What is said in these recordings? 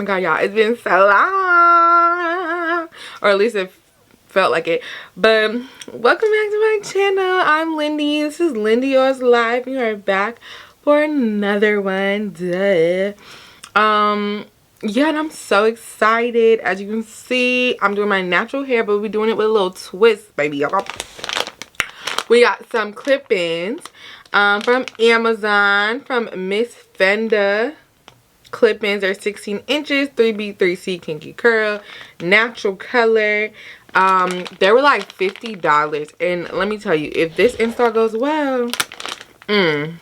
my god, y'all, it's been so long, or at least it felt like it. But welcome back to my channel. I'm Lindy. This is Lindiorslife. You are back for another one. Duh. Yeah, and I'm so excited. As you can see, I'm doing my natural hair, but we're doing it with a little twist, baby. We got some clip-ins from Amazon from Miss Fenda. Clip-ins are 16 inches, 3B, 3C kinky curl, natural color. They were like $50, and let me tell you, if this install goes well, okay,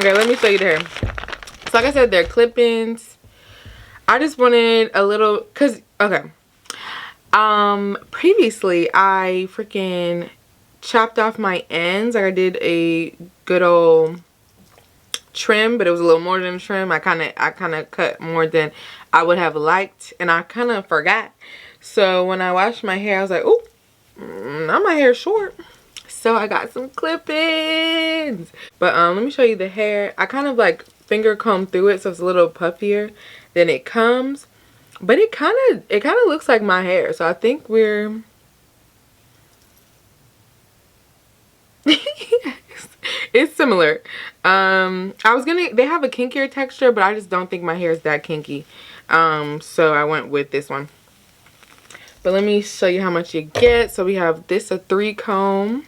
let me show you the hair. So like I said, they're clip-ins. I just wanted a little, cause okay, previously I freaking chopped off my ends. Like I did a good old trim, but it was a little more than a trim. I kind of cut more than I would have liked, and I kind of forgot. So when I washed my hair, I was like, oh, now my hair's short. So I got some clip-ins. But let me show you the hair. I kind of like finger comb through it, so it's a little puffier than it comes. But it kind of looks like my hair. So I think we're it's similar. They have a kinkier texture, but I just don't think my hair is that kinky. So I went with this one. But let me show you how much you get. So we have this, a 3-comb,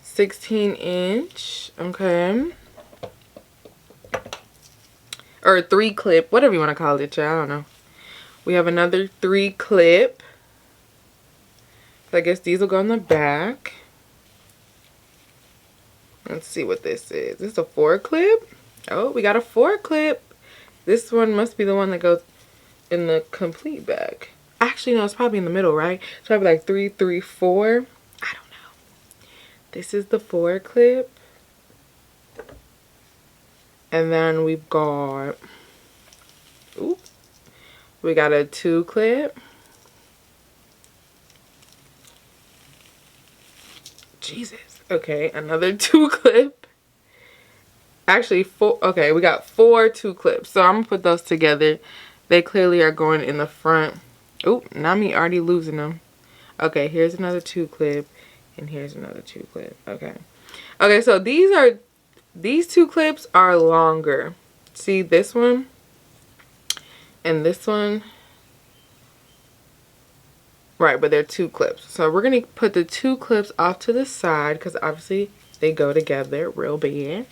16-inch, okay, or 3-clip, whatever you want to call it, I don't know. We have another 3-clip. So I guess these will go in the back. Let's see what this is. This is a 4-clip. Oh, we got a 4-clip. This one must be the one that goes in the complete back. Actually, no, it's probably in the middle, right? It's probably like 3, 3, 4. I don't know. This is the 4-clip. And then we've got, ooh, we got a 2-clip. Jesus. Okay, another 2-clip. Actually, 4. Okay, we got 4 2-clips. So I'm gonna put those together. They clearly are going in the front. Oh, not me already losing them. Okay, here's another 2-clip, and here's another 2-clip. Okay. Okay, so these 2 clips are longer. See this one and this one. Right, but they're 2 clips. So we're going to put the 2 clips off to the side because obviously they go together real bad.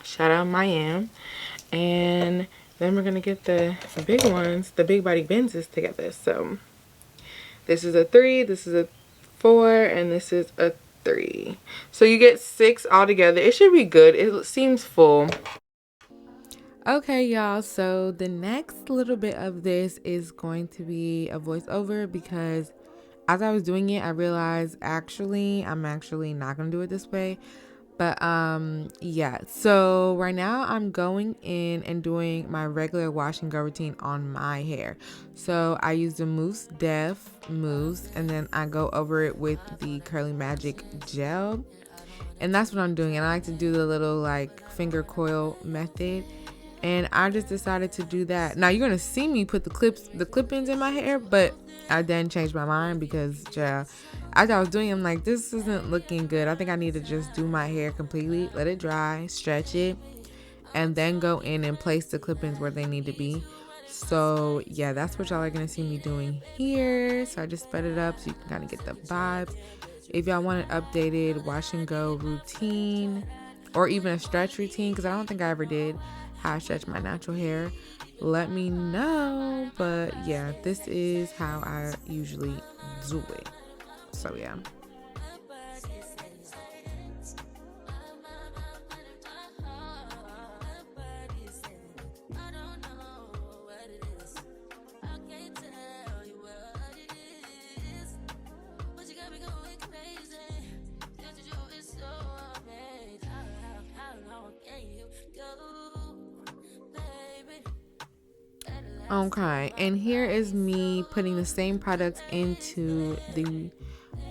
Shout out Miami. And then we're going to get the big ones, the big body Benzes together. So this is a 3, this is a 4, and this is a 3. So you get 6 altogether. It should be good. It seems full. Okay, y'all, so the next little bit of this is going to be a voiceover because as I was doing it, I realized I'm actually not going to do it this way. But yeah, so right now I'm going in and doing my regular wash and go routine on my hair. So I use the Mousse Def mousse, and then I go over it with the Curly Magic gel. And that's what I'm doing. And I like to do the little like finger coil method. And I just decided to do that. Now you're gonna see me put the clip-ins in my hair, but I then changed my mind because as I was doing it, I'm like, this isn't looking good. I think I need to just do my hair completely, let it dry, stretch it, and then go in and place the clip-ins where they need to be. So yeah, that's what y'all are gonna see me doing here. So I just sped it up so you can kind of get the vibes. If y'all want an updated wash and go routine or even a stretch routine, because I don't think I ever did how I stretch my natural hair, let me know. But yeah, this is how I usually do it. So yeah. Okay, and here is me putting the same products into the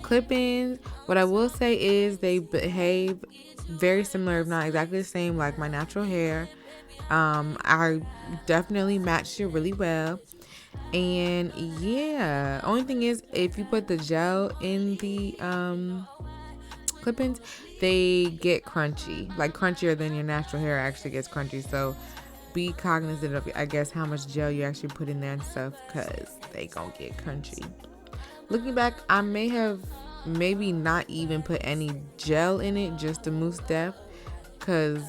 clip-ins. What I will say is they behave very similar, if not exactly the same, like my natural hair. I definitely matched it really well. And yeah, only thing is if you put the gel in the clip-ins, they get crunchy, like crunchier than your natural hair actually gets crunchy. So be cognizant of, I guess, how much gel you actually put in there and stuff, because they gonna get crunchy. Looking back, I may have maybe not even put any gel in it, just the mousse depth, because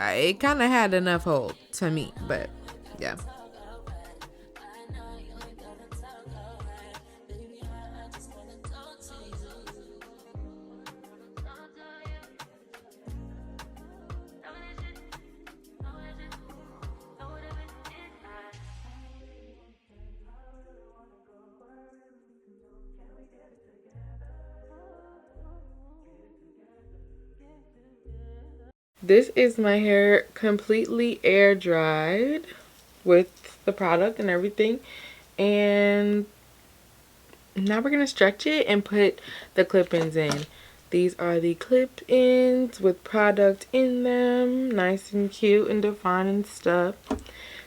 it kind of had enough hold to me. But yeah. This is my hair completely air dried with the product and everything. And now we're going to stretch it and put the clip-ins in. These are the clip-ins with product in them. Nice and cute and defined and stuff.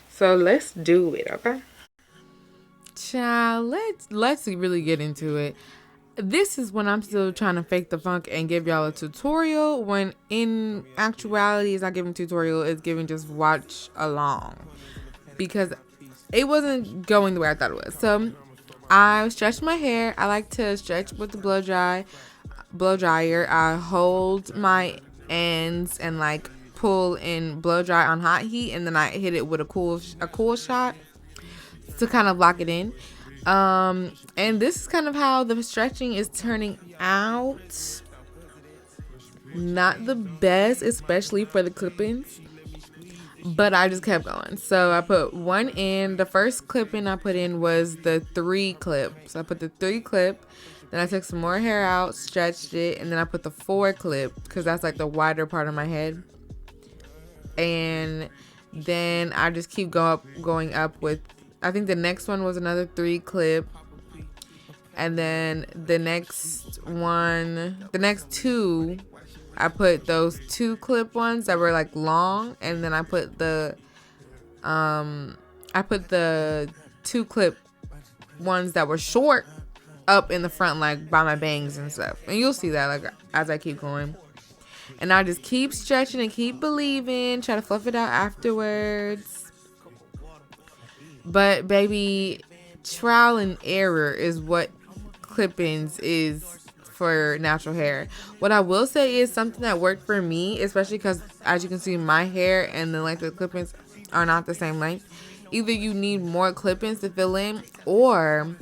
So let's do it, okay? Child, let's really get into it. This is when I'm still trying to fake the funk and give y'all a tutorial, when in actuality it's not giving tutorial, it's giving just watch along, because it wasn't going the way I thought it was. So I stretched my hair. I like to stretch with the blow dryer. I hold my ends and like pull and blow dry on hot heat, and then I hit it with a cool shot to kind of lock it in. And this is kind of how the stretching is turning out. Not the best, especially for the clip-ins, but I just kept going. So I put one in. The first clip-in I put in was the 3 clip. So I put the 3 clip, then I took some more hair out, stretched it, and then I put the 4 clip, because that's like the wider part of my head. And then I just keep going up with, I think the next one was another 3 clip. And then the next 2, I put those 2 clip ones that were like long, and then I put the 2 clip ones that were short up in the front, like by my bangs and stuff. And you'll see that like as I keep going. And I just keep stretching and keep believing, try to fluff it out afterwards. But baby, trial and error is what clip-ins is for natural hair. What I will say is something that worked for me, especially because as you can see, my hair and the length of the clip-ins are not the same length. Either you need more clip-ins to fill in, or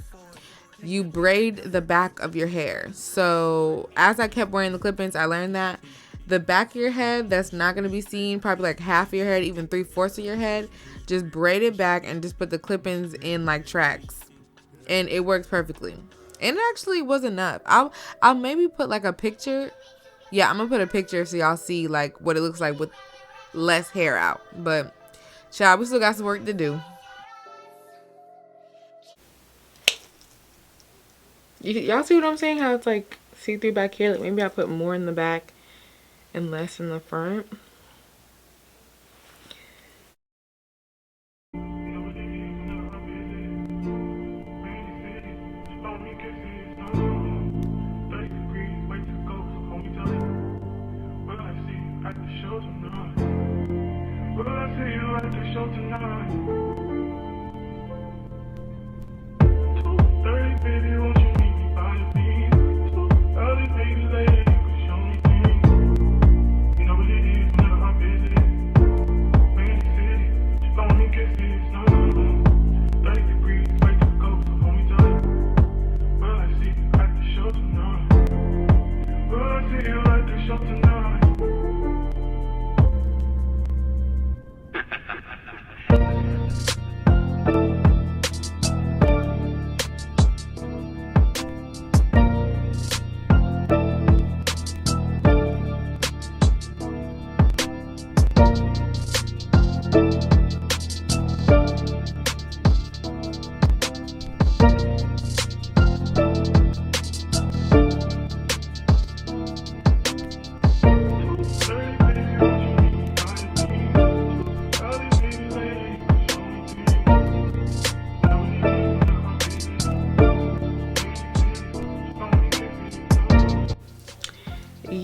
you braid the back of your hair. So as I kept wearing the clip-ins, I learned that the back of your head that's not going to be seen, probably like half of your head, even 3/4 of your head, just braid it back and just put the clip-ins in like tracks, and it works perfectly. And it actually was enough. I'll maybe put like a picture. Yeah, I'm gonna put a picture so y'all see like what it looks like with less hair out. But child, we still got some work to do. Y'all see what I'm saying? How it's like see-through back here. Like maybe I put more in the back and less in the front.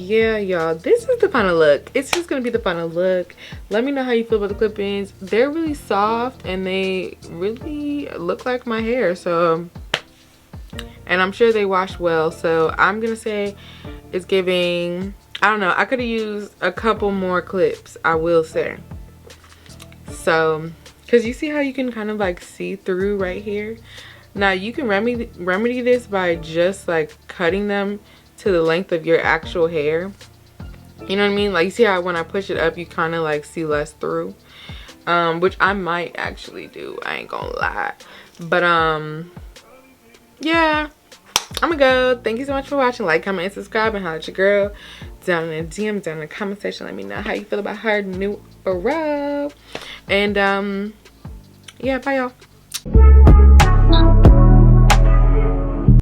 yeah, y'all, this is the final look. It's just gonna be the final look. Let me know how you feel about the clip-ins. They're really soft and they really look like my hair, so, and I'm sure they wash well, so I'm gonna say it's giving, I don't know, I could have used a couple more clips, I will say. So, because you see how you can kind of like see through right here. Now you can remedy this by just like cutting them to the length of your actual hair. You know what I mean? Like, you see how when I push it up, you kind of like see less through. Which I might actually do. I ain't gonna lie. But yeah, I'm gonna go. Thank you so much for watching. Like, comment, and subscribe, and holla at your girl down in the DM, down in the comment section. Let me know how you feel about her new bro. And yeah, bye y'all.